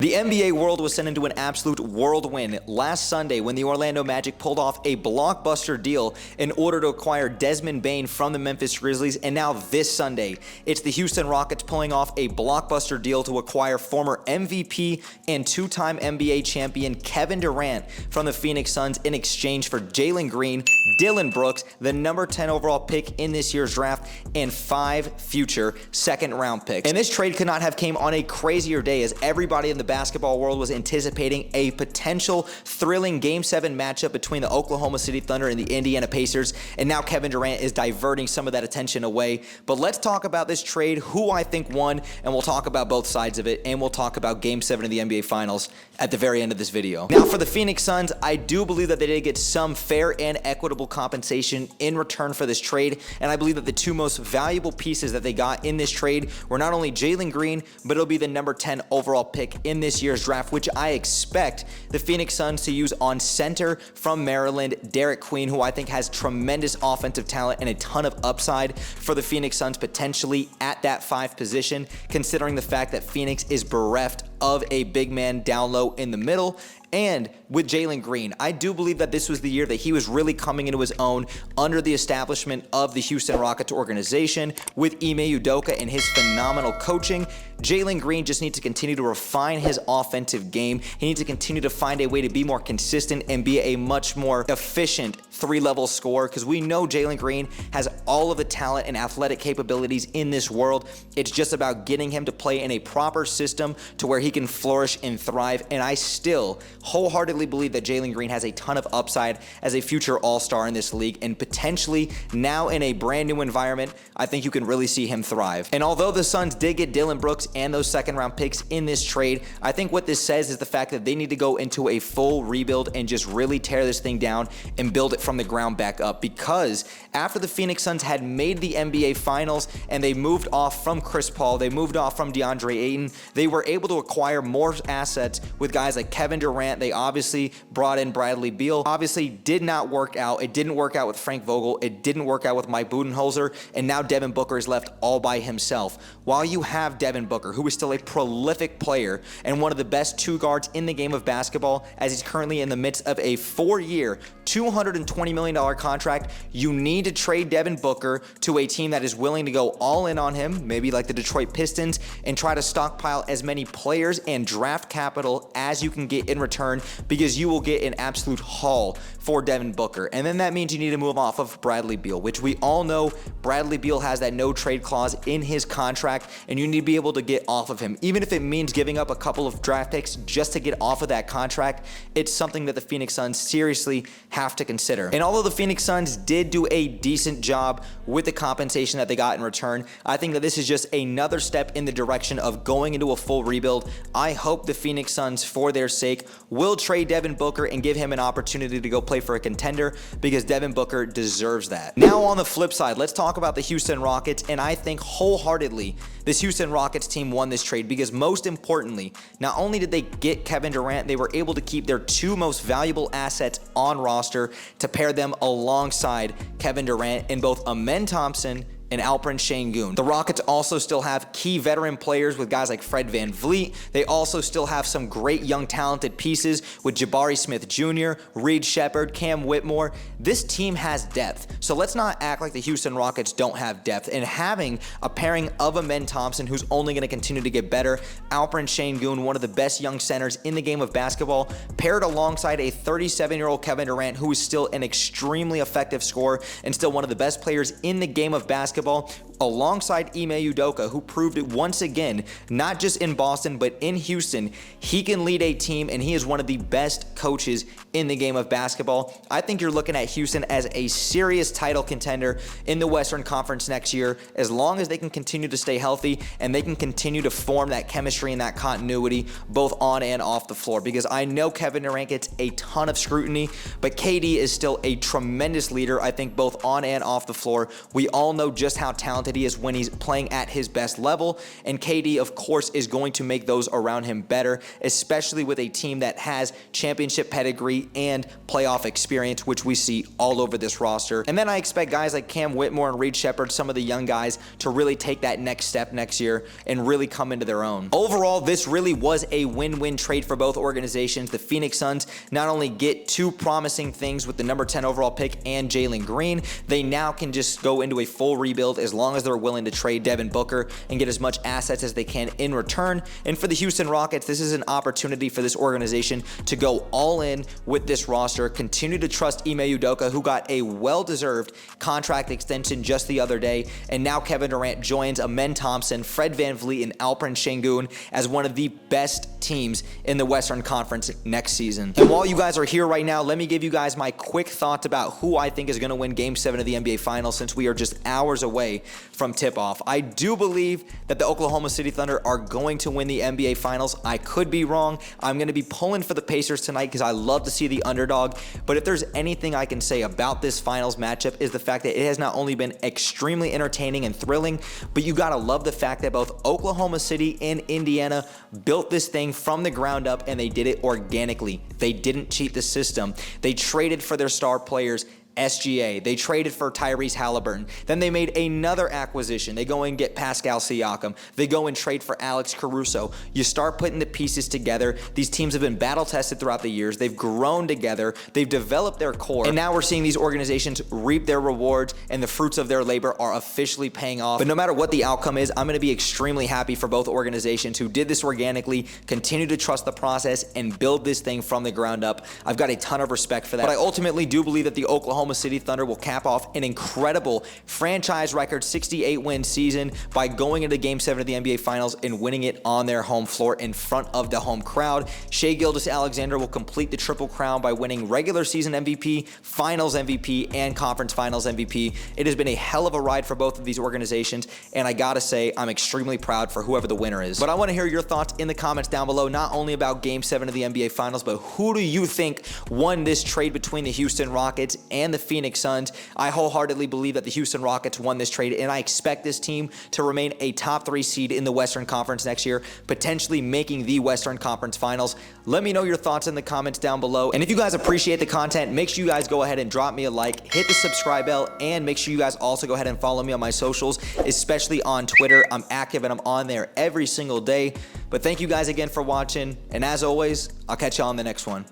The NBA world was sent into an absolute whirlwind last Sunday when the Orlando Magic pulled off a blockbuster deal in order to acquire Desmond Bane from the Memphis Grizzlies. And now this Sunday, it's the Houston Rockets pulling off a blockbuster deal to acquire former MVP and two-time NBA champion Kevin Durant from the Phoenix Suns in exchange for Jalen Green, Dillon Brooks, the number 10 overall pick in this year's draft, and 5 future second-round picks. And this trade could not have came on a crazier day, as everybody in the basketball world was anticipating a potential thrilling Game 7 matchup between the Oklahoma City Thunder and the Indiana Pacers, and now Kevin Durant is diverting some of that attention away. But let's talk about this trade, who I think won, and we'll talk about both sides of it, and we'll talk about Game 7 of the NBA Finals at the very end of this video. Now, for the Phoenix Suns, I do believe that they did get some fair and equitable compensation in return for this trade, and I believe that the two most valuable pieces that they got in this trade were not only Jalen Green, but it'll be the number 10 overall pick in this year's draft, which I expect the Phoenix Suns to use on center from Maryland, Derek Queen, who I think has tremendous offensive talent and a ton of upside for the Phoenix Suns potentially at that 5 position, considering the fact that Phoenix is bereft of a big man down low in the middle. And with Jalen Green, I do believe that this was the year that he was really coming into his own under the establishment of the Houston Rockets organization with Ime Udoka and his phenomenal coaching. Jalen Green just needs to continue to refine his offensive game. He needs to continue to find a way to be more consistent and be a much more efficient 3-level scorer, because we know Jalen Green has all of the talent and athletic capabilities in this world. It's just about getting him to play in a proper system to where he can flourish and thrive. And I still wholeheartedly believe that Jalen Green has a ton of upside as a future all-star in this league, and potentially now in a brand new environment, I think you can really see him thrive. And although the Suns did get Dillon Brooks and those second-round picks in this trade, I think what this says is the fact that they need to go into a full rebuild and just really tear this thing down and build it from the ground back up, because after the Phoenix Suns had made the NBA Finals and they moved off from Chris Paul, they moved off from DeAndre Ayton, they were able to acquire more assets with guys like Kevin Durant. They obviously brought in Bradley Beal. Obviously did not work out. It didn't work out with Frank Vogel. It didn't work out with Mike Budenholzer. And now Devin Booker is left all by himself. While you have Devin Booker, who is still a prolific player and one of the best 2 guards in the game of basketball, as he's currently in the midst of a 4-year, $220 million contract, you need to trade Devin Booker to a team that is willing to go all in on him, maybe like the Detroit Pistons, and try to stockpile as many players and draft capital as you can get in return, because you will get an absolute haul for Devin Booker. And then that means you need to move off of Bradley Beal, which we all know Bradley Beal has that no trade clause in his contract, and you need to be able to get off of him. Even if it means giving up a couple of draft picks just to get off of that contract, it's something that the Phoenix Suns seriously have to consider. And although the Phoenix Suns did do a decent job with the compensation that they got in return, I think that this is just another step in the direction of going into a full rebuild. I hope the Phoenix Suns, for their sake, will trade Devin Booker and give him an opportunity to go play for a contender, because Devin Booker deserves that. Now, on the flip side, let's talk about the Houston Rockets, and I think wholeheartedly this Houston Rockets team won this trade, because most importantly, not only did they get Kevin Durant, they were able to keep their 2 most valuable assets on roster to pair them alongside Kevin Durant in both Amen Thompson and Alperen Şengün. The Rockets also still have key veteran players with guys like Fred VanVleet. They also still have some great young talented pieces with Jabari Smith Jr., Reed Shepherd, Cam Whitmore. This team has depth, so let's not act like the Houston Rockets don't have depth. And having a pairing of Amen Thompson, who's only going to continue to get better, Alperen Şengün, one of the best young centers in the game of basketball, paired alongside a 37-year-old Kevin Durant, who is still an extremely effective scorer and still one of the best players in the game of basketball, alongside Ime Udoka, who proved it once again, not just in Boston, but in Houston, he can lead a team, and he is one of the best coaches in the game of basketball. I think you're looking at Houston as a serious title contender in the Western Conference next year, as long as they can continue to stay healthy and they can continue to form that chemistry and that continuity both on and off the floor, because I know Kevin Durant gets a ton of scrutiny, but KD is still a tremendous leader, I think, both on and off the floor. We all know just how talented talented he is when he's playing at his best level. And KD, of course, is going to make those around him better, especially with a team that has championship pedigree and playoff experience, which we see all over this roster. And then I expect guys like Cam Whitmore and Reed Shepherd, some of the young guys, to really take that next step next year and really come into their own. Overall, this really was a win-win trade for both organizations. The Phoenix Suns not only get two promising things with the number 10 overall pick and Jalen Green, they now can just go into a full rebuild as long as they're willing to trade Devin Booker and get as much assets as they can in return. And for the Houston Rockets, this is an opportunity for this organization to go all in with this roster, continue to trust Ime Udoka, who got a well-deserved contract extension just the other day, and now Kevin Durant joins Amen Thompson, Fred VanVleet, and Alperen Sengun as one of the best teams in the Western Conference next season. And while you guys are here right now, let me give you guys my quick thoughts about who I think is going to win Game 7 of the NBA Finals, since we are just hours away from tip-off. I do believe that the Oklahoma City Thunder are going to win the NBA Finals. I could be wrong. I'm going to be pulling for the Pacers tonight because I love to see the underdog. But if there's anything I can say about this Finals matchup, is the fact that it has not only been extremely entertaining and thrilling, but you got to love the fact that both Oklahoma City and Indiana built this thing from the ground up, and they did it organically. They didn't cheat the system. They traded for their star players. SGA. They traded for Tyrese Halliburton. Then they made another acquisition. They go and get Pascal Siakam. They go and trade for Alex Caruso. You start putting the pieces together. These teams have been battle tested throughout the years. They've grown together. They've developed their core. And now we're seeing these organizations reap their rewards, and the fruits of their labor are officially paying off. But no matter what the outcome is, I'm going to be extremely happy for both organizations who did this organically, continue to trust the process, and build this thing from the ground up. I've got a ton of respect for that. But I ultimately do believe that the Oklahoma City Thunder will cap off an incredible franchise record 68-win season by going into Game 7 of the NBA Finals and winning it on their home floor in front of the home crowd. Shai Gilgeous-Alexander will complete the triple crown by winning regular season MVP, Finals MVP, and Conference Finals MVP. It has been a hell of a ride for both of these organizations, and I gotta say, I'm extremely proud for whoever the winner is. But I want to hear your thoughts in the comments down below, not only about Game 7 of the NBA Finals, but who do you think won this trade between the Houston Rockets and the Phoenix Suns? I wholeheartedly believe that the Houston Rockets won this trade, and I expect this team to remain a top 3 seed in the Western Conference next year, potentially making the Western Conference Finals. Let me know your thoughts in the comments down below. And if you guys appreciate the content, make sure you guys go ahead and drop me a like, hit the subscribe bell, and make sure you guys also go ahead and follow me on my socials, especially on Twitter. I'm active and I'm on there every single day. But thank you guys again for watching, and as always, I'll catch y'all on the next one.